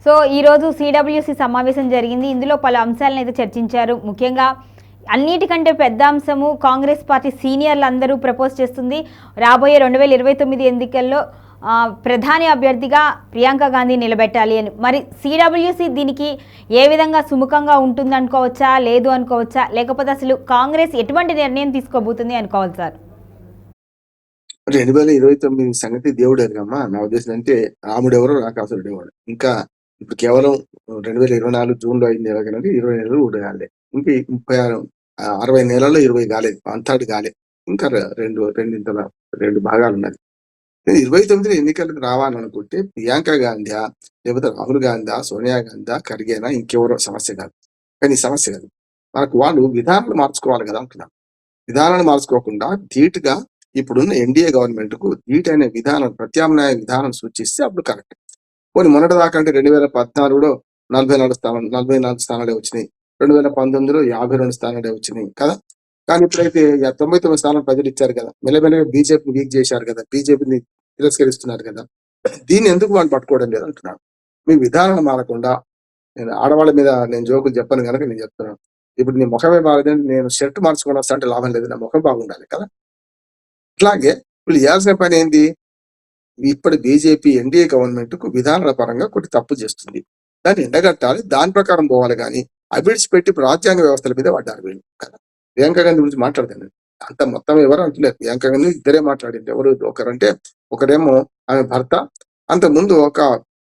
So ఈరోజు CWC సమావేశం జరిగింది. ఇందులో పలు అంశాలను అయితే చర్చించారు. ముఖ్యంగా అన్నిటికంటే పెద్ద అంశము కాంగ్రెస్ పార్టీ సీనియర్లు అందరూ ప్రపోజ్ చేస్తుంది. రాబోయే 2029 ఎన్నికల్లో ప్రధాని అభ్యర్థిగా ప్రియాంక గాంధీ నిలబెట్టాలి అని. మరి సిడబ్ల్యూసి దీనికి ఏ విధంగా సుముఖంగా ఉంటుంది అనుకోవచ్చా, లేదు అనుకోవచ్చా, లేకపోతే అసలు కాంగ్రెస్ ఎటువంటి నిర్ణయం తీసుకోబోతుంది అనుకోవాలి సార్? 2029 సంగతి దేవుడు ఎరుగమ్మా. నా ఉద్దేశం అంటే రాముడెవరో రాకాసురుడు ఎవడు. ఇంకా ఇప్పుడు కేవలం 2024 జూన్లో అయింది ఎలాగనంటే 20 నెలలు ఉడగాలి. ఇంకా 36 60 నెలల్లో 20 కాలేదు, 1/3 కాలేదు. ఇంకా రెండు భాగాలు ఉన్నది. 29 ఎన్నికలకు రావాలనుకుంటే ప్రియాంక గాంధీ లేకపోతే రాహుల్ గాంధీ, సోనియా గాంధీ, ఖర్గేనా, ఇంకెవరో సమస్య కాదు. కానీ ఈ సమస్య కాదు, మనకు వాళ్ళు విధానాలు మార్చుకోవాలి కదా అంటున్నాను. విధానాలు మార్చుకోకుండా ధీటుగా ఇప్పుడున్న ఎన్డీఏ గవర్నమెంట్ కు ధీటైన విధానం, ప్రత్యామ్నాయ విధానం సూచిస్తే అప్పుడు కరెక్ట్. పోనీ మొన్నటి దాకా అంటే 2014లో 44 స్థానాలే వచ్చినాయి, 2019లో 52 స్థానాలే వచ్చినాయి కదా. కానీ ఇప్పుడైతే 99 స్థానాలు ప్రజలు ఇచ్చారు కదా. మెల్లమెల్లగా బీజేపీ వీక్ చేశారు కదా, బీజేపీని తిరస్కరిస్తున్నారు కదా. దీన్ని ఎందుకు వాళ్ళు పట్టుకోవడం లేదు అంటున్నాను. మీ విధానాలు మారకుండా, నేను ఆడవాళ్ళ మీద నేను జోకులు చెప్పను కనుక నేను చెప్తున్నాను. ఇప్పుడు నీ ముఖమే బాగుంది, నేను షర్ట్ మార్చుకొని వస్తా అంటే లాభం లేదు, నా ముఖం బాగుండాలి కదా. అట్లాగే వీళ్ళు చేయాల్సిన పని ఏంది? ఇప్పుడు బీజేపీ ఎన్డీఏ గవర్నమెంట్ కు విధానాల పరంగా కొన్ని తప్పు చేస్తుంది, దాన్ని ఎండగట్టాలి, దాని ప్రకారం పోవాలి. కానీ అభిడిచిపెట్టి రాజ్యాంగ వ్యవస్థల మీద పడ్డారు వీళ్ళు కదా. ప్రియాంక గాంధీ గురించి మాట్లాడతాను అంత మొత్తం ఎవరు అంటలేదు. ప్రియాంక గాంధీ ఇద్దరే మాట్లాడింది. ఎవరు ఒకరంటే, ఒకరేమో ఆమె భర్త, అంతకుముందు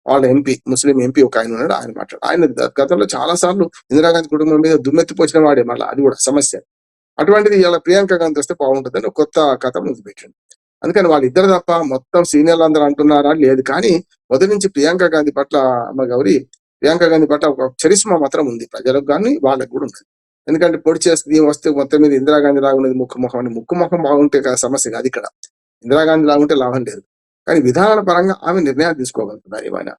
వాళ్ళ ఎంపీ, ముస్లిం ఎంపీ ఒక ఆయన ఉన్నాడు, ఆయన మాట్లాడు. ఆయన గతంలో చాలా సార్లు ఇందిరాగాంధీ కుటుంబం మీద దుమ్మెత్తిపోసిన వాడే, మళ్ళీ అది కూడా సమస్య. అటువంటిది ఇలా ప్రియాంక గాంధీ వస్తే బాగుంటుందని కొత్త కథ ముందు పెట్టిండు. అందుకని వాళ్ళిద్దరు తప్ప మొత్తం సీనియర్లు అందరూ అంటున్నారా లేదు. కానీ మొదటి నుంచి ప్రియాంక గాంధీ పట్ల ప్రియాంక గాంధీ పట్ల ఒక చరిస్మా మాత్రం ఉంది, ప్రజలకు కానీ వాళ్ళకు కూడా ఉంది. ఎందుకంటే పొడి చేస్తుంది వస్తే మొత్తం మీద ఇందిరాగాంధీ లాగున్నది ముక్కు ముఖం బాగుంటే సమస్య కాదు ఇక్కడ. ఇందిరాగాంధీ లాగుంటే లాభం లేదు. కానీ విధానాల పరంగా ఆమె నిర్ణయాలు తీసుకోగలుగుతున్నారు. ఏమైనా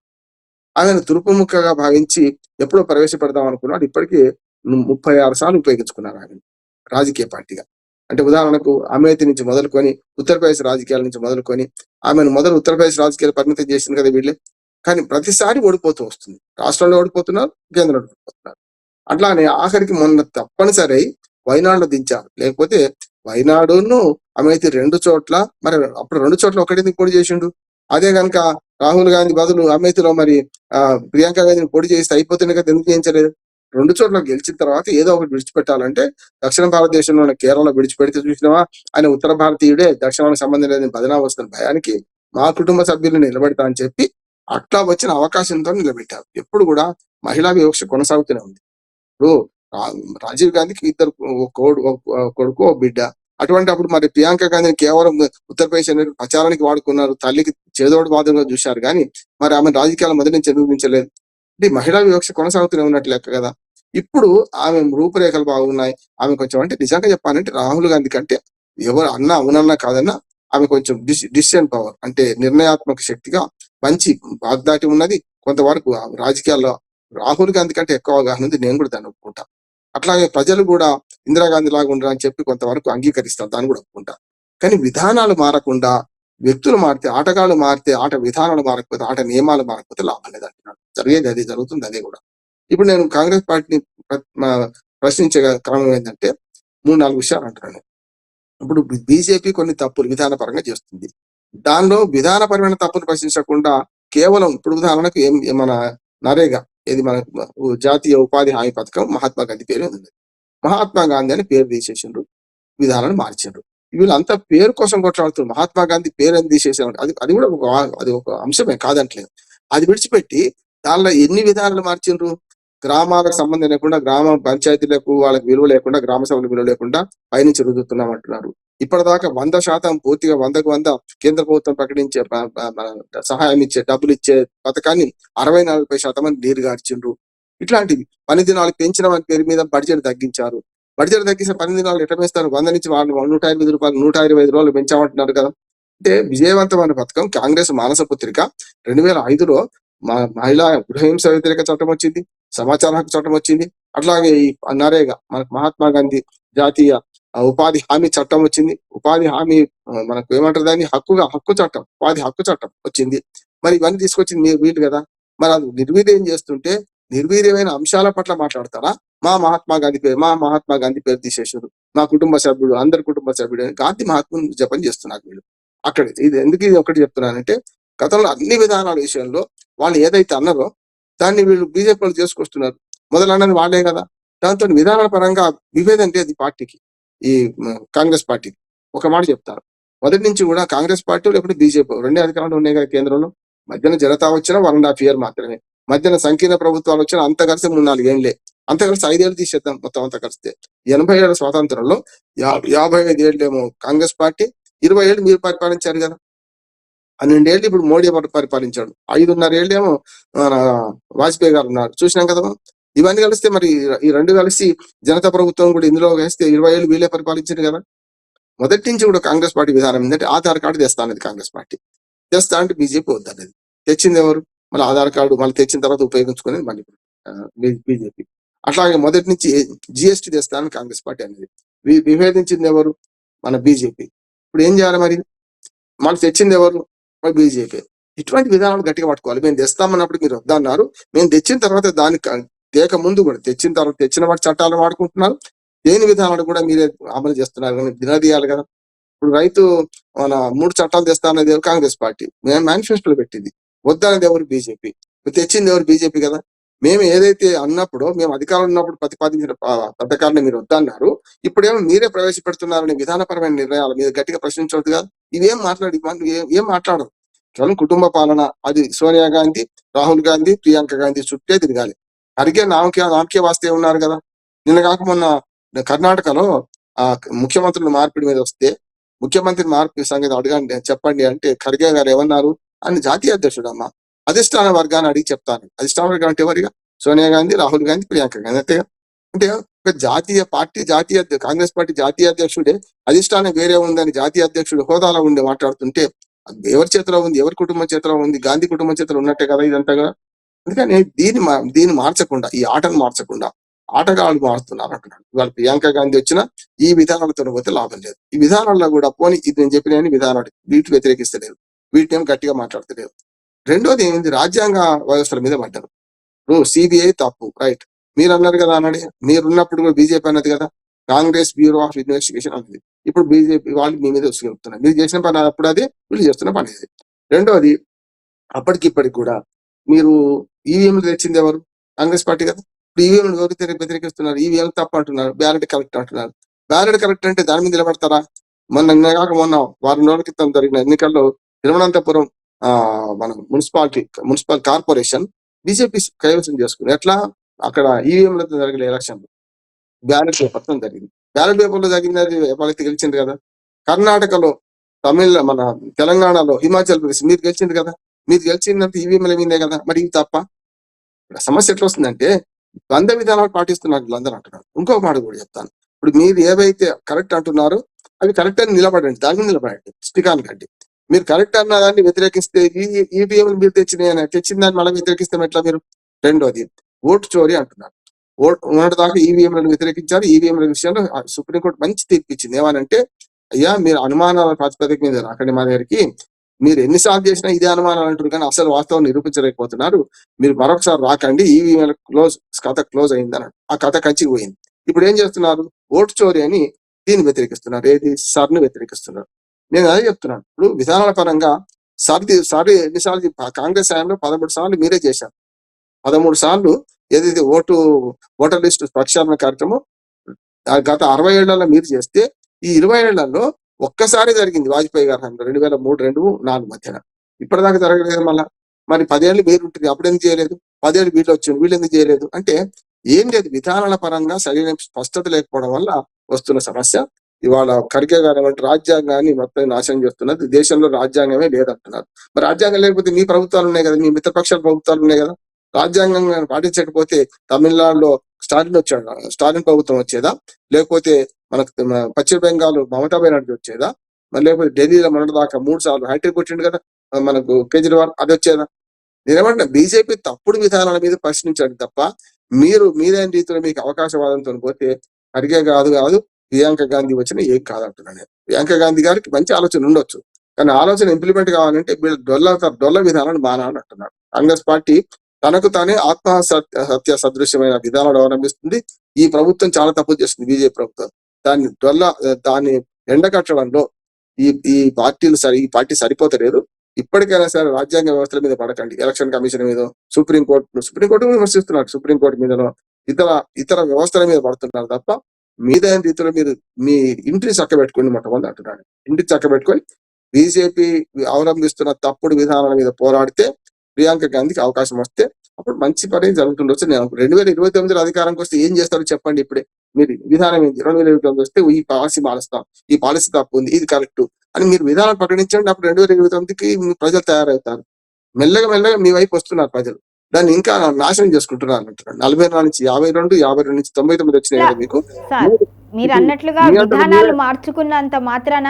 ఆమెను తురుపుముక్కగా భావించి ఎప్పుడో ప్రవేశపెడదాం అనుకున్నాడు. ఇప్పటికీ 36 సార్లు ఉపయోగించుకున్నారు ఆమెను రాజకీయ పార్టీగా. అంటే ఉదాహరణకు అమేథీ నుంచి మొదలుకొని ఉత్తరప్రదేశ్ రాజకీయాల నుంచి మొదలుకొని ఆమెను మొదలు ఉత్తరప్రదేశ్ రాజకీయాలు పరిమితం చేసింది కదా వీళ్ళే. కానీ ప్రతిసారి ఓడిపోతూ వస్తుంది. రాష్ట్రంలో ఓడిపోతున్నారు, కేంద్రంలో ఓడిపోతున్నారు. అట్లానే ఆఖరికి మొన్న తప్పనిసరి వైనాడులో దించారు. లేకపోతే వైనాడును అమేథీ 2 చోట్ల, మరి అప్పుడు 2 చోట్ల ఒకటి పోటీ చేసిండు. అదే కనుక రాహుల్ గాంధీ బదులు అమేథీలో మరి ప్రియాంక గాంధీని పోటీ చేస్తే అయిపోతుంది కదా, ఎందుకు చేయించలేదు? 2 చోట్ల గెలిచిన తర్వాత ఏదో ఒకటి విడిచిపెట్టాలంటే దక్షిణ భారతదేశంలో కేరళ విడిచిపెడితే చూసినావా, ఆయన ఉత్తర భారతీయుడే, దక్షిణానికి సంబంధం లేదని బదనా వస్తున్న భయానికి మా కుటుంబ సభ్యులను నిలబెడతా అని చెప్పి అట్లా వచ్చిన అవకాశంతో నిలబెట్టారు. ఎప్పుడు కూడా మహిళా వివక్ష కొనసాగుతూనే ఉంది. ఇప్పుడు రాజీవ్ గాంధీకి ఇద్దరు కొడుకు ఓ బిడ్డ. అటువంటి అప్పుడు మరి ప్రియాంక గాంధీని కేవలం ఉత్తరప్రదేశ్ అనేది ప్రచారానికి వాడుకున్నారు, తల్లికి చేదోడు బాధంగా చూశారు. కానీ మరి ఆమె రాజకీయాల మొదటి నుంచి నిర్మించలేదు. అంటే మహిళా వివక్ష కొనసాగుతూనే ఉన్నట్లు లెక్క కదా. ఇప్పుడు ఆమె రూపురేఖలు బాగున్నాయి. ఆమె కొంచెం అంటే నిజంగా చెప్పాలంటే రాహుల్ గాంధీ కంటే ఎవరు అన్నా అవునన్నా కాదన్నా ఆమె కొంచెం డిసిషన్ పవర్ అంటే నిర్ణయాత్మక శక్తిగా మంచి వాగ్దాటి ఉన్నది. కొంతవరకు రాజకీయాల్లో రాహుల్ గాంధీ కంటే ఎక్కువ అవగాహన ఉంది, నేను కూడా దాన్ని ఒప్పుకుంటా. అట్లాగే ప్రజలు కూడా ఇందిరాగాంధీ లాగా ఉండరు అని చెప్పి కొంతవరకు అంగీకరిస్తారు, దాన్ని కూడా ఒప్పుకుంటా. కానీ విధానాలు మారకుండా వ్యక్తులు మారితే, ఆటగాళ్ళు మారితే, ఆట విధానాలు మారకపోతే, ఆట నియమాలు మారకపోతే లాభం లేదు అంటున్నాడు. జరిగేది అదే, జరుగుతుంది అదే కూడా. ఇప్పుడు నేను కాంగ్రెస్ పార్టీని ప్రశ్నించే క్రమం ఏంటంటే 3-4 విషయాలు అంటున్నాను. ఇప్పుడు బీజేపీ కొన్ని తప్పులు విధానపరంగా చేస్తుంది. దానిలో విధానపరమైన తప్పులు ప్రశ్నించకుండా కేవలం ఇప్పుడు ఉదాహరణకు మన నరేగా, ఇది మన జాతీయ ఉపాధి హామీ పథకం మహాత్మా గాంధీ పేరు ఉంది. మహాత్మా గాంధీ అని పేరు తీసేసిండ్రు, విధానాన్ని మార్చిండ్రు. వీళ్ళంతా పేరు కోసం కొట్లాడుతున్నారు. మహాత్మా గాంధీ పేరు అని తీసేసారు. అది కూడా అది ఒక అంశమే కాదంటలేదు. అది విడిచిపెట్టి దానిలో ఎన్ని విధానాలు మార్చిండ్రు. గ్రామాలకు సంబంధం లేకుండా, గ్రామ పంచాయతీలకు వాళ్ళకి విలువ లేకుండా, గ్రామ సభలకు విలువ లేకుండా పైనుంచి రుద్దుతున్నాం అంటున్నారు. ఇప్పటిదాకా 100% పూర్తిగా 100కు 100 కేంద్ర ప్రభుత్వం ప్రకటించే సహాయం ఇచ్చే, డబ్బులు ఇచ్చే పథకాన్ని 64% నీరు గార్చిండ్రు. ఇట్లాంటివి పని దినాలు పెంచిన వారి పేరు మీద బడ్జెట్ తగ్గించారు. బడ్జెట్ తగ్గిస్తే పని దినాలు ఎట్లా పెంచుతారు? 100 నుంచి వాళ్ళు 125 రూపాయలు 125 రోజులు పెంచామంటున్నారు కదా. అంటే విజయవంతమైన పథకం కాంగ్రెస్ మానస పుత్రిక. 2005లో మహిళా గృహహింస వ్యతిరేక చట్టం వచ్చింది, సమాచార హక్కు చట్టం వచ్చింది. అట్లాగే ఈ నరేగా మనకు మహాత్మా గాంధీ జాతీయ ఉపాధి హామీ చట్టం వచ్చింది. ఉపాధి హామీ మనకు ఏమంటారు దాన్ని, హక్కు చట్టం, ఉపాధి హక్కు చట్టం వచ్చింది. మరి ఇవన్నీ తీసుకొచ్చింది వీళ్ళు కదా. మరి అది నిర్వీర్యం చేస్తుంటే నిర్వీర్యమైన అంశాల పట్ల మాట్లాడతారా? మా మహాత్మా గాంధీ పేరు తీసేసారు, మా కుటుంబ సభ్యుడు, అందరి కుటుంబ సభ్యుడు అని గాంధీ మహాత్ముని జపం చేస్తున్నారు వీళ్ళు. అక్కడ ఇది ఒకటి చెప్తున్నానంటే, గతంలో అన్ని విధానాల విషయంలో వాళ్ళు ఏదైతే అన్నారో దాన్ని వీళ్ళు బీజేపీ వాళ్ళు చేసుకొస్తున్నారు. మొదలన్నది వాళ్ళే కదా. దాంతో విధానాల పరంగా విభేదం లేదు ఈ పార్టీకి, ఈ కాంగ్రెస్ పార్టీకి. ఒక మాట చెప్తారు, మొదటి నుంచి కూడా కాంగ్రెస్ పార్టీ లేకపోతే బీజేపీ రెండే అధికారంలో ఉన్నాయి కదా కేంద్రంలో. మధ్యన జనతా వచ్చినా 1.5 year మాత్రమే, మధ్యన సంకీర్ణ ప్రభుత్వాలు వచ్చినా అంత కలిసి 3-4 ఏళ్ళే, అంత కలిసి 5 ఏళ్ళు తీసేద్దాం మొత్తం అంతా కలిస్తే. 80 ఏళ్ల స్వాతంత్రంలో 55 ఏళ్ళేమో కాంగ్రెస్ పార్టీ, 20 ఏళ్ళు మీరు పరిపాలించారు కదా. 12 ఏళ్ళు ఇప్పుడు మోడీ పరిపాలించాడు, 5.5 ఏళ్ళేమో మన వాజ్పేయి గారు ఉన్నారు, చూసినాం కదా. ఇవన్నీ కలిస్తే మరి ఈ రెండు కలిసి జనతా ప్రభుత్వం కూడా ఇందులో వేస్తే 20 ఏళ్ళు వీళ్ళే పరిపాలించారు కదా. మొదటి నుంచి కూడా కాంగ్రెస్ పార్టీ విధానం ఏంటంటే ఆధార్ కార్డు తెస్తా అనేది కాంగ్రెస్ పార్టీ, తెస్తా అంటే బీజేపీ వద్దనేది. తెచ్చింది ఎవరు? మళ్ళీ ఆధార్ కార్డు మళ్ళీ తెచ్చిన తర్వాత ఉపయోగించుకునేది మళ్ళీ బీజేపీ. అట్లాగే మొదటి నుంచి జిఎస్టీ తెస్తా అని కాంగ్రెస్ పార్టీ అనేది. విభేదించింది ఎవరు? మన బీజేపీ. ఇప్పుడు ఏం చేయాలి మరి? మళ్ళీ తెచ్చింది ఎవరు? బీజేపీ. ఇటువంటి విధానాలు గట్టిగా పట్టుకోవాలి. మేము తెస్తామన్నప్పుడు మీరు వద్దన్నారు, మేము తెచ్చిన తర్వాత దానికి తేక ముందు కూడా తెచ్చిన తర్వాత తెచ్చిన వాటి చట్టాలు వాడుకుంటున్నారు, దేని విధానాలు కూడా మీరే అమలు చేస్తున్నారు కానీ దినదీయాలి కదా. ఇప్పుడు రైతు మన 3 చట్టాలు తెస్తా అనేది ఎవరు? కాంగ్రెస్ పార్టీ. మేము మేనిఫెస్టోలో పెట్టింది. వద్దనేది ఎవరు? బీజేపీ. తెచ్చింది ఎవరు? బీజేపీ కదా. మేము ఏదైతే అన్నప్పుడు, మేము అధికారంలో ఉన్నప్పుడు ప్రతిపాదించిన పథకాలను మీరు వద్దన్నారు, ఇప్పుడేమో మీరే ప్రవేశపెడుతున్నారనే విధానపరమైన నిర్ణయాల మీద గట్టిగా ప్రశ్నించవద్దు కదా. ఇవేం ఏం మాట్లాడరు. కేవలం కుటుంబ పాలన, అది సోనియా గాంధీ, రాహుల్ గాంధీ, ప్రియాంక గాంధీ చుట్టే తిరగాలి. అరిగే నామకే వాస్తే ఉన్నారు కదా. నిన్న కాక మొన్న కర్ణాటకలో ఆ ముఖ్యమంత్రుల మార్పిడి మీద వస్తే, ముఖ్యమంత్రి మార్పు సంగతి అడగండి చెప్పండి అంటే ఖర్గే గారు ఏమన్నారు? అని జాతీయ అధ్యక్షుడు అమ్మ అధిష్టాన వర్గాన్ని అడిగి చెప్తాను. అధిష్టాన వర్గం అంటే ఎవరిగా? సోనియా గాంధీ, రాహుల్ గాంధీ, ప్రియాంక గాంధీ. అంతే అంటే ఒక జాతీయ పార్టీ కాంగ్రెస్ పార్టీ జాతీయ అధ్యక్షుడే అధిష్టానం వేరే ఉందని జాతీయ అధ్యక్షుడు హోదాలో ఉండి మాట్లాడుతుంటే ఎవరి చేతిలో ఉంది? ఎవరి కుటుంబం చేతిలో ఉంది? గాంధీ కుటుంబం చేతిలో ఉన్నట్టే కదా ఇదంతా కదా. అందుకని దీన్ని మార్చకుండా, ఈ ఆటను మార్చకుండా ఆటగాళ్ళు మారుతున్నారు అంటున్నాడు. ఇవాళ ప్రియాంక గాంధీ వచ్చినా ఈ విధానాలతో పోతే లాభం లేదు. ఈ విధానాల్లో కూడా పోనీ ఇది నేను చెప్పిన విధానాలు వీటిని వ్యతిరేకిస్తలేదు, వీటిని ఏం గట్టిగా మాట్లాడతలేదు. రెండోది ఏంది? రాజ్యాంగ వ్యవస్థల మీద పడ్డారు. సిబిఐ తప్పు, రైట్. మీరు అన్నారు కదా అన్నది, మీరున్నప్పుడు కూడా బీజేపీ అన్నది కదా, కాంగ్రెస్ బ్యూరో ఆఫ్ ఇన్వెస్టిగేషన్ అన్నది. ఇప్పుడు బీజేపీ వాళ్ళు మీ మీద చెప్తున్నారు. మీరు చేసిన పని అప్పుడు అది, వీళ్ళు చేస్తున్న పని అది. రెండోది, అప్పటికిప్పటికి కూడా మీరు ఈవీఎంలు తెచ్చింది ఎవరు? కాంగ్రెస్ పార్టీ కదా. ఇప్పుడు ఈవీఎంలు ఎవరు వ్యతిరేకిస్తున్నారు? ఈవీఎం తప్పు అంటున్నారు, బ్యాలెట్ కరెక్ట్ అంటున్నారు. బ్యాలెట్ కరెక్ట్ అంటే దాని మీద నిలబడతారా? మొన్న వారం రోజుల క్రితం జరిగిన ఎన్నికల్లో తిరువనంతపురం మన మున్సిపల్ కార్పొరేషన్ బీజేపీ కైవసం చేసుకుని, ఎట్లా అక్కడ ఈవీఎంలతో జరిగిన ఎలక్షన్ బ్యాలెట్ పేపర్తో జరిగింది. బ్యాలెట్ పేపర్లో జరిగింది ఎవరైతే గెలిచింది కదా. కర్ణాటకలో, మన తెలంగాణలో, హిమాచల్ ప్రదేశ్ మీరు గెలిచింది కదా. మీరు గెలిచిందంటే ఈవీఎంల మీదే కదా. మరి ఇది తప్ప? సమస్య ఎట్లా వస్తుందంటే ద్వంద్వ విధానాలు పాటిస్తున్నారు వీళ్ళందరూ అంటున్నారు. ఇంకొక మాట కూడా చెప్తాను. ఇప్పుడు మీరు ఏవైతే కరెక్ట్ అంటున్నారో అవి కరెక్ట్ అని నిలబడండి, దాని మీద నిలబడండి, స్టికాన్ కండి. మీరు కరెక్ట్ అన్న దాన్ని వ్యతిరేకిస్తే ఈవీఎం మీరు తెచ్చిన దాన్ని మళ్ళీ వ్యతిరేకిస్తే ఎట్లా మీరు? రెండోది, ఓటు చోరీ అంటున్నారు. మొన్నటి దాకా ఈవీఎంలను వ్యతిరేకించారు. ఈవీఎంల విషయంలో సుప్రీంకోర్టు మంచి తీర్పు ఇచ్చింది. ఏమనంటే, అయ్యా మీరు అనుమానాల ప్రాతిపదిక మీద రాకండి మా దగ్గరికి, మీరు ఎన్నిసార్లు చేసినా ఇదే అనుమానాలు అంటారు కానీ అసలు వాస్తవం నిరూపించలేకపోతున్నారు, మీరు మరొకసారి రాకండి, ఈవీఎం కథ క్లోజ్ అయిందని. ఆ కథ కంచికి పోయింది. ఇప్పుడు ఏం చేస్తున్నారు? ఓటు చోరీ అని దీన్ని వ్యతిరేకిస్తున్నారు. ఏది? సర్ని వ్యతిరేకిస్తున్నారు. నేను అదే చెప్తున్నాను. ఇప్పుడు విధానాల పరంగా సారి ఎన్నిసార్లు కాంగ్రెస్ హయాంలో 13 సార్లు మీరే చేశారు. 13 సార్లు ఏదైతే ఓటర్ లిస్టు ప్రక్షాళన కార్యక్రమం గత 60 ఏళ్లలో మీరు చేస్తే, ఈ 20 ఏళ్లలో ఒక్కసారి జరిగింది వాజ్పేయి గారు 2003-2004 మధ్యన. ఇప్పటిదాకా జరగలేదు. మరి 10 ఏళ్ళు మీరు ఉంటుంది, అప్పుడు ఎందుకు చేయలేదు? 10 ఏళ్ళు వీళ్ళు వచ్చింది, వీళ్ళు ఎందుకు చేయలేదు? అంటే ఏం లేదు, విధానాల పరంగా సరైన స్పష్టత లేకపోవడం వల్ల వస్తున్న సమస్య. ఇవాళ ఖర్గే గారు ఏమంటే రాజ్యాంగాన్ని మొత్తం నాశనం చేస్తున్నది, దేశంలో రాజ్యాంగమే లేదంటున్నారు. మరి రాజ్యాంగం లేకపోతే మీ ప్రభుత్వాలు ఉన్నాయి కదా, మీ మిత్రపక్షాల ప్రభుత్వాలు ఉన్నాయి కదా. రాజ్యాంగం పాటించకపోతే తమిళనాడులో స్టాలిన్ ప్రభుత్వం వచ్చేదా? లేకపోతే మనకు పశ్చిమ బెంగాల్ మమతా బెనర్జీ వచ్చేదా? మరి లేకపోతే ఢిల్లీలో మొన్నటి దాకా 3 సార్లు హైటెక్ కొట్టిండు కదా మనకు కేజ్రీవాల్, అది వచ్చేదా? నేనేమంటున్నా, బీజేపీ తప్పుడు విధానాల మీద ప్రశ్నించండి తప్ప మీరైన రీతిలో మీకు అవకాశవాదంతో పోతే ఖర్గే కాదు ప్రియాంక గాంధీ వచ్చినా ఏం కాదంటున్నాను నేను. ప్రియాంక గాంధీ గారికి మంచి ఆలోచన ఉండొచ్చు, కానీ ఆలోచన ఇంప్లిమెంట్ కావాలంటే వీళ్ళు డొల్ల విధానాన్ని మానాలని అంటున్నారు. కాంగ్రెస్ పార్టీ తనకు తానే హత్య సదృశ్యమైన విధానాలు అవలంబిస్తుంది. ఈ ప్రభుత్వం చాలా తప్పులు చేస్తుంది, బీజేపీ ప్రభుత్వం. దాన్ని ఎండకట్టడంలో ఈ పార్టీ సరిపోతలేదు. ఇప్పటికైనా సరే రాజ్యాంగ వ్యవస్థల మీద పడకండి, ఎలక్షన్ కమిషన్ మీద, సుప్రీంకోర్టు విమర్శిస్తున్నారు, సుప్రీంకోర్టు మీదనో ఇతర వ్యవస్థల మీద పడుతున్నారు తప్ప మీదైన రీతిలో మీరు మీ ఇంటిని చక్కబెట్టుకోండి మొట్టమొదటి అంటున్నాడు. ఇంటిని చక్కబెట్టుకొని బీజేపీ అవలంబిస్తున్న తప్పుడు విధానాల మీద పోరాడితే ప్రియాంక గాంధీకి అవకాశం వస్తే అప్పుడు మంచి పని జరుగుతుండొచ్చు. నేను 2029 అధికారంకి వస్తే ఏం చేస్తారో చెప్పండి. ఇప్పుడే మీరు విధానం ఏంటి, 2029 వస్తే ఈ పాలసీ మారుస్తాం, ఈ పాలసీ తప్పు ఉంది, ఇది కరెక్ట్ అని మీరు విధానం ప్రకటించండి. అప్పుడు 2029కి ప్రజలు తయారవుతారు. మెల్లగా మీ వైపు వస్తున్నారు ప్రజలు. దాన్ని ఇంకా నాశనం చేసుకుంటున్నారు అంటున్నారు. 44 నుంచి 52, 52 నుంచి 99 వచ్చినాయి మీకు. సార్ మీరు అన్నట్లుగా విధానాలు మార్చుకున్నంత మాత్రాన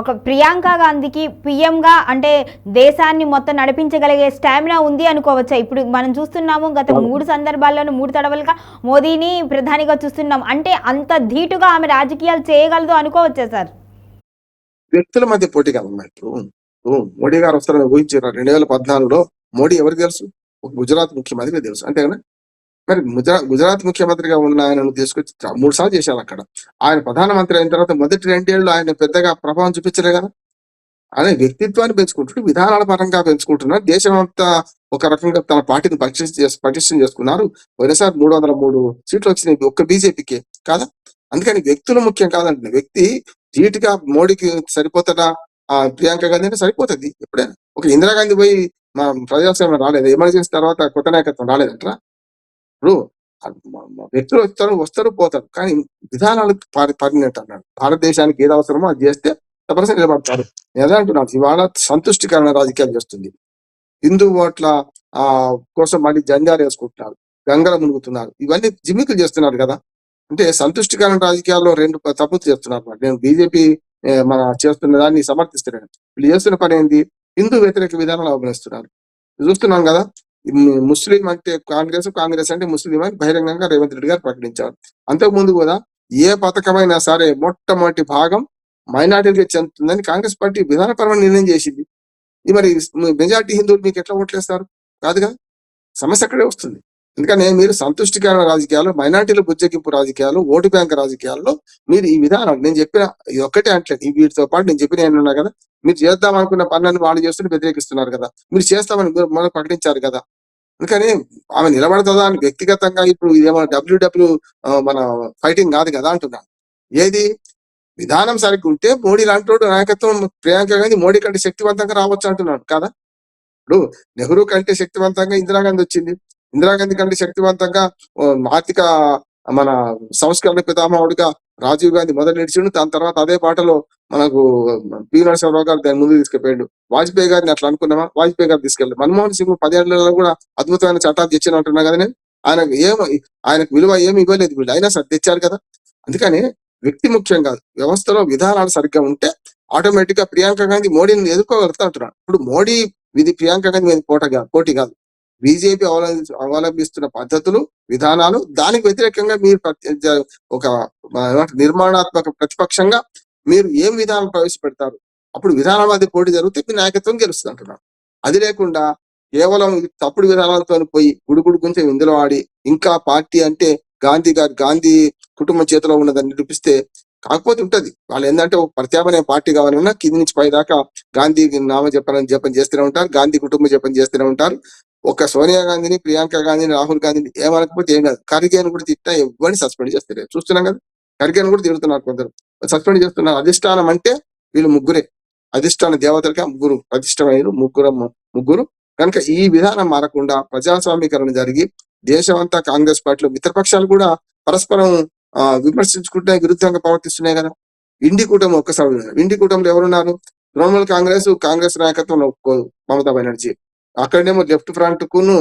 ఒక ప్రియాంక గాంధీకి పిఎంగా అంటే దేశాన్ని మొత్తం నడిపించగలిగే స్టామినా ఉంది అనుకోవచ్చా? ఇప్పుడు మనం చూస్తున్నాము గత 3 సందర్భాల్లోనూ 3 తడవలుగా మోదీని ప్రధానిగా చూస్తున్నాం. అంటే అంత ధీటుగా ఆమె రాజకీయాలు చేయగలదు అనుకోవచ్చా సార్? వ్యక్తుల మధ్య పోటీ కదమ్మా. ఇప్పుడు మోడీ గారు వస్తారని ఊహించారు. 2014లో మోడీ ఎవరికి తెలుసు? ఒక గుజరాత్ ముఖ్యమంత్రికి తెలుసు, అంతేనా? మరి గుజరాత్ ముఖ్యమంత్రిగా ఉన్న ఆయనను తీసుకొచ్చి 3 సార్లు చేశారు అక్కడ. ఆయన ప్రధానమంత్రి అయిన తర్వాత మొదటి 2 ఏళ్ళు ఆయన పెద్దగా ప్రభావం చూపించలే కదా. ఆయన వ్యక్తిత్వాన్ని పెంచుకుంటూ విధానాల పరంగా పెంచుకుంటున్నారు. దేశం అంతా ఒక రకంగా తన పార్టీని పటిష్టం చేసుకున్నారు. పోయినసారి 303 సీట్లు వచ్చినాయి ఒక్క బీజేపీకే కాదా. అందుకని వ్యక్తులు ముఖ్యం కాదండి. వ్యక్తి ధీటుగా మోడీకి సరిపోతాడా? ప్రియాంక గాంధీ అంటే సరిపోతుంది. ఎప్పుడైనా ఒక ఇందిరాగాంధీ పోయి మా ప్రజాస్వామ్యం రాలేదు, ఎమర్జెన్సీ తర్వాత కొత్త నాయకత్వం రాలేదంటారా? ఇప్పుడు వ్యక్తులు వస్తారు పోతారు, కానీ విధానాలు పరిణినట్టు అన్నాడు. భారతదేశానికి ఏది అవసరమో అది చేస్తే తప్పనిసరి నిలబడతారు. నేను అంటున్నాను, ఇవాళ సంతుష్టికరణ రాజకీయాలు చేస్తుంది. హిందూ ఓట్ల కోసం మళ్ళీ జంజాలు వేసుకుంటున్నారు, గంగల మునుగుతున్నారు, ఇవన్నీ జిమ్మికులు చేస్తున్నారు కదా. అంటే సంతుష్టికరణ రాజకీయాల్లో 2 తప్పులు చేస్తున్నారు. నేను బీజేపీ మన చేస్తున్న దాన్ని సమర్థిస్తున్నాను. వీళ్ళు చేస్తున్న పని ఏంటి? హిందూ వ్యతిరేక విధానాలు అవలంబిస్తున్నారు. చూస్తున్నాం కదా. ముస్లిం అంటే కాంగ్రెస్ అంటే ముస్లిం అని బహిరంగంగా రేవంత్ రెడ్డి గారు ప్రకటించారు. అంతకుముందు కూడా ఏ పథకమైనా సరే మొట్టమొదటి భాగం మైనార్టీలకి చెందుతుందని కాంగ్రెస్ పార్టీ విధానపరమైన నిర్ణయం చేసింది. మరి మెజార్టీ హిందువులు మీకు ఎట్లా ఓట్లేస్తారు? కాదు కదా. సమస్య అక్కడే వస్తుంది. ఎందుకని మీరు సంతుష్టికరణ రాజకీయాలు, మైనార్టీల బుజ్జగింపు రాజకీయాలు, ఓటు బ్యాంక్ రాజకీయాల్లో మీరు ఈ విధానం నేను చెప్పిన ఇది ఒక్కటే అంటలేదు. వీటితో పాటు నేను చెప్పిన ఏమన్నా కదా, మీరు చేద్దాం అనుకున్న పనులను వాళ్ళు చేస్తుంటే వ్యతిరేకిస్తున్నారు కదా. మీరు చేస్తామని మనం ప్రకటించారు కదా. అందుకని ఆమె నిలబడుతుందా అని వ్యక్తిగతంగా ఇప్పుడు ఇదేమో డబ్ల్యూడబ్ల్యూ మన ఫైటింగ్ కాదు కదా అంటున్నాను. ఏది విధానం సరిగ్గా ఉంటే మోడీ లాంటి నాయకత్వం ప్రియాంక గాంధీ మోడీ కంటే శక్తివంతంగా రావచ్చు అంటున్నాను కదా. ఇప్పుడు నెహ్రూ కంటే శక్తివంతంగా ఇందిరాగాంధీ వచ్చింది. ఇందిరాగాంధీ కంటే శక్తివంతంగా ఆర్థిక మన సంస్కరణ పితామహుడిగా రాజీవ్ గాంధీ మొదలు నడిచిండు. దాని తర్వాత అదే పాటలో మనకు పి నరసింహరావు గారు దాని ముందు తీసుకుపోయాడు. వాజ్పేయి గారిని అట్లా అనుకున్నామా? వాజ్పేయి గారు తీసుకెళ్ళాడు. మన్మోహన్ సింగ్ 10 ఏళ్లలో కూడా అద్భుతమైన చట్టాలు తెచ్చాను అంటున్నా కదా నేను. ఆయనకు విలువ ఏమి ఇవ్వలేదు వీళ్ళు, అయినా సరే తెచ్చారు కదా. అందుకని వ్యక్తి ముఖ్యం కాదు, వ్యవస్థలో విధానాలు సరిగ్గా ఉంటే ఆటోమేటిక్ గా ప్రియాంక గాంధీ మోడీని ఎదుర్కోగలుగుతా అంటున్నాడు. ఇప్పుడు మోడీ ఇది ప్రియాంక గాంధీ మీద పోటీ కాదు. బీజేపీ అవలంబిస్తున్న పద్ధతులు, విధానాలు, దానికి వ్యతిరేకంగా మీరు ఒక నిర్మాణాత్మక ప్రతిపక్షంగా మీరు ఏం విధానం ప్రవేశపెడతారు? అప్పుడు విధానవాది పోటీ జరిగితే మీ నాయకత్వం గెలుస్తుంది అంటున్నాను. అది లేకుండా కేవలం తప్పుడు విధానాలతో పోయి గుడుగుడు గుంచె ఇందులో ఆడి ఇంకా పార్టీ అంటే గాంధీ కుటుంబం చేతిలో ఉన్నదని నిరూపిస్తే కాకపోతే ఉంటది. వాళ్ళు ఏంటంటే ఒక ప్రత్యామ్నాయ పార్టీ కావాలన్నా కింది నుంచి పై దాకా గాంధీ జపం చేస్తూనే ఉంటారు, గాంధీ కుటుంబ జపం చేస్తూనే ఉంటారు. ఒక సోనియా గాంధీని, ప్రియాంక గాంధీని, రాహుల్ గాంధీని ఏమనకపోతే ఏం కాదు. ఖర్గేని కూడా తిట్టా ఎవరిని సస్పెండ్ చేస్తారు. చూస్తున్నాం కదా, ఖర్గేని కూడా తిడుతున్నారు, కొందరు సస్పెండ్ చేస్తున్నారు. అధిష్టానం అంటే వీళ్ళు ముగ్గురే, అధిష్టాన దేవతలకి ముగ్గురు ప్రతిష్టమైన ముగ్గురు కనుక ఈ విధానం మారకుండా ప్రజాస్వామీకరణ జరిగి దేశమంతా కాంగ్రెస్ పార్టీలో మిత్రపక్షాలు కూడా పరస్పరం విమర్శించుకుంటే విరుద్ధంగా ప్రవర్తిస్తున్నాయి కదా. ఇండి కూటమి ఒక్కసారి ఇండి కూటమిలో ఎవరున్నారు? తృణమూల్ కాంగ్రెస్ నాయకత్వం ఒప్పుకోదు మమతా బెనర్జీ. అక్కడేమో లెఫ్ట్ ఫ్రంట్ కును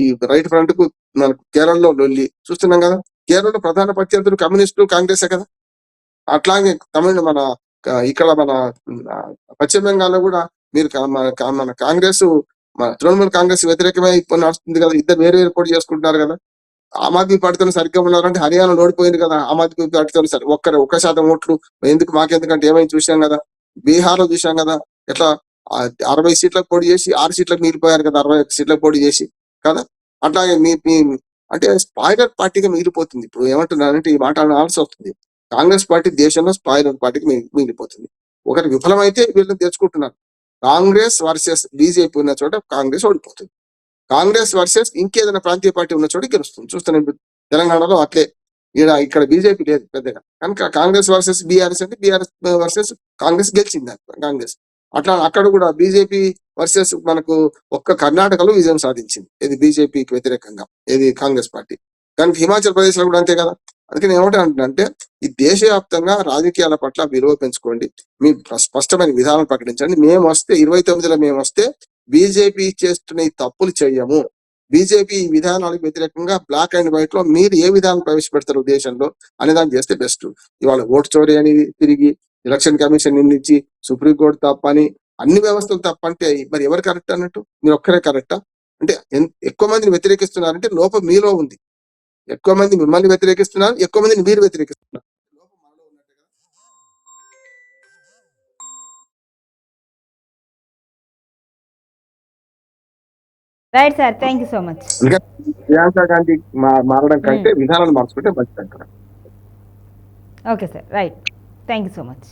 ఈ రైట్ ఫ్రంట్ కు మనకు కేరళలో లొల్లి చూస్తున్నాం కదా. కేరళలో ప్రధాన ప్రత్యర్థులు కమ్యూనిస్టులు, కాంగ్రెసే కదా. అట్లాగే ఇక్కడ మన పశ్చిమ బెంగాల్లో కూడా మీరు మన కాంగ్రెస్ తృణమూల్ కాంగ్రెస్ వ్యతిరేకమే ఇప్పుడు నడుస్తుంది కదా. ఇద్దరు వేరు పోటీ చేసుకుంటున్నారు కదా. ఆమ్ ఆద్మీ పార్టీతో సరిగ్గా ఉన్నారంటే హర్యానాలో ఓడిపోయింది కదా. ఆమ్ ఆద్మీ పార్టీతో 1% ఓట్లు ఎందుకు మాకెందుకంటే ఏమైంది చూసాం కదా. బీహార్ లో చూసాం కదా ఎట్లా 60 సీట్లకు పోటీ చేసి 6 సీట్లకు మిగిలిపోయారు కదా, 61 సీట్లకు పోటీ చేసి కదా. అట్లాగే మీ అంటే స్పాయిలర్ పార్టీగా మిగిలిపోతుంది. ఇప్పుడు ఏమంటున్నారంటే ఈ మాట అనాల్సి వస్తుంది. కాంగ్రెస్ పార్టీ దేశంలో స్పాయిలర్ పార్టీకి మిగిలిపోతుంది. ఒకటి విఫలమైతే వీళ్ళని తెచ్చుకుంటున్నారు. కాంగ్రెస్ వర్సెస్ బీజేపీ ఉన్న చోట కాంగ్రెస్ ఓడిపోతుంది. కాంగ్రెస్ వర్సెస్ ఇంకేదైనా ప్రాంతీయ పార్టీ ఉన్న చోట గెలుస్తుంది. చూస్తున్నాం తెలంగాణలో అట్లే. ఇక్కడ బీజేపీ లేదు పెద్దగా, కనుక కాంగ్రెస్ వర్సెస్ బీఆర్ఎస్ అంటే బీఆర్ఎస్ వర్సెస్ కాంగ్రెస్ గెలిచింది కాంగ్రెస్. అట్లా అక్కడ కూడా బీజేపీ వర్సెస్ మనకు ఒక్క కర్ణాటకలో విజయం సాధించింది, ఇది బీజేపీకి వ్యతిరేకంగా, ఇది కాంగ్రెస్ పార్టీ. కనుక హిమాచల్ ప్రదేశ్ లో కూడా అంతే కదా. అందుకే నేను ఏమంటానంటే ఈ దేశవ్యాప్తంగా రాజకీయాల పట్ల విలువ పెంచుకోండి, మీ స్పష్టమైన విధానం ప్రకటించండి. మేము వస్తే 29లో మేము వస్తే బీజేపీ చేస్తున్న ఈ తప్పులు చెయ్యము, బీజేపీ ఈ విధానాలకు వ్యతిరేకంగా బ్లాక్ అండ్ వైట్ లో మీరు ఏ విధానం ప్రవేశపెడతారు దేశంలో అనేదాన్ని చేస్తే బెస్ట్. ఇవాళ ఓటు చోరీ అని తిరిగి ఎలక్షన్ కమిషన్ నిందించి సుప్రీంకోర్టు తప్పని అన్ని వ్యవస్థలు తప్పంటే మరి ఎవరు కరెక్ట్ అన్నట్టు? మీరు ఒక్కరే కరెక్టా? అంటే ఎక్కువ మందిని వ్యతిరేకిస్తున్నారంటే లోపం మీలో ఉంది. ఎక్కువ మంది మిమ్మల్ని వ్యతిరేకిస్తున్నారు, ఎక్కువ మందిని మీరు వ్యతిరేకిస్తున్నారు. Right sir, thank you so much. Priyanka Gandhi మారడం కంటే విధానాలు మార్చుకుంటే మంచిది అంటారు. Okay sir, right, thank you so much.